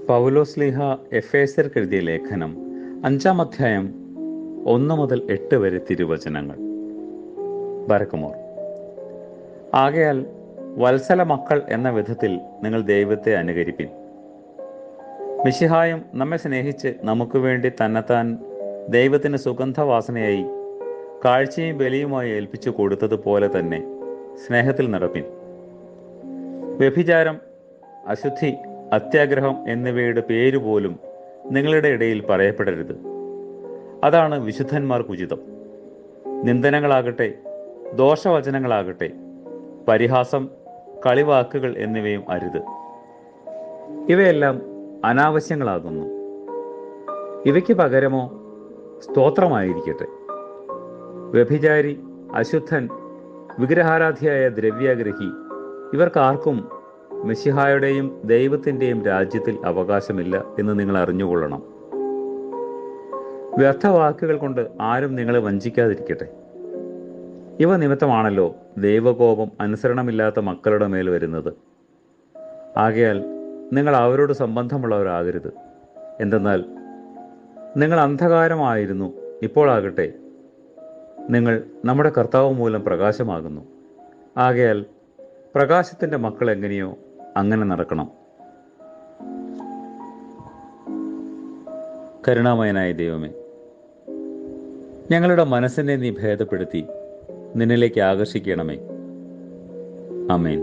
പൗലോസ്ലീഹ എഫേസ്യർക്ക് എഴുതിയ ലേഖനം 5-ാം അധ്യായം 1 മുതൽ 8 വരെ തിരുവചനങ്ങൾ. ബരക്കുമോർ. ആകയാൽ വത്സല മക്കൾ എന്ന വിധത്തിൽ നിങ്ങൾ ദൈവത്തെ അനുകരിപ്പിൻ. മിശിഹായും നമ്മെ സ്നേഹിച്ച് നമുക്ക് വേണ്ടി തന്നെത്താൻ ദൈവത്തിന് സുഗന്ധവാസനയായി കാഴ്ചയും ബലിയുമായി ഏൽപ്പിച്ചു കൊടുത്തതുപോലെ തന്നെ സ്നേഹത്തിൽ നടപ്പിൻ. വ്യഭിചാരം, അശുദ്ധി, അത്യാഗ്രഹം എന്നിവയുടെ പേരുപോലും നിങ്ങളുടെ ഇടയിൽ പറയപ്പെടരുത്. അതാണ് വിശുദ്ധന്മാർക്ക് ഉചിതം. നിന്ദനങ്ങളാകട്ടെ, ദോഷവചനങ്ങളാകട്ടെ, പരിഹാസം, കളിവാക്കുകൾ എന്നിവയും അരുത്. ഇവയെല്ലാം അനാവശ്യങ്ങളാകുന്നു. ഇവയ്ക്ക് പകരമോ സ്തോത്രമായിരിക്കട്ടെ. വ്യഭിചാരി, അശുദ്ധൻ, വിഗ്രഹാരാധിയായ ദ്രവ്യാഗ്രഹി ഇവർക്കാർക്കും മിശിഹായുടെയും ദൈവത്തിൻ്റെയും രാജ്യത്തിൽ അവകാശമില്ല എന്ന് നിങ്ങൾ അറിഞ്ഞുകൊള്ളണം. വ്യർത്ഥവാക്കുകൾ കൊണ്ട് ആരും നിങ്ങളെ വഞ്ചിക്കാതിരിക്കട്ടെ. ഇവ നിമിത്തമാണല്ലോ ദൈവകോപം അനുസരണമില്ലാത്ത മക്കളുടെ മേൽ വരുന്നത്. ആകയാൽ നിങ്ങൾ അവരോട് സംബന്ധമുള്ളവരാകരുത്. എന്തെന്നാൽ നിങ്ങൾ അന്ധകാരമായിരുന്നു, ഇപ്പോഴാകട്ടെ നിങ്ങൾ നമ്മുടെ കർത്താവ് മൂലം പ്രകാശമാകുന്നു. ആകയാൽ പ്രകാശത്തിൻ്റെ മക്കൾ എങ്ങനെയോ അങ്ങനെ നടക്കണം. കരുണാമയനായ ദൈവമേ, ഞങ്ങളുടെ മനസ്സിനെ നീ ഭേദപ്പെടുത്തി നിന്നിലേക്ക് ആകർഷിക്കണമേ. ആമേൻ.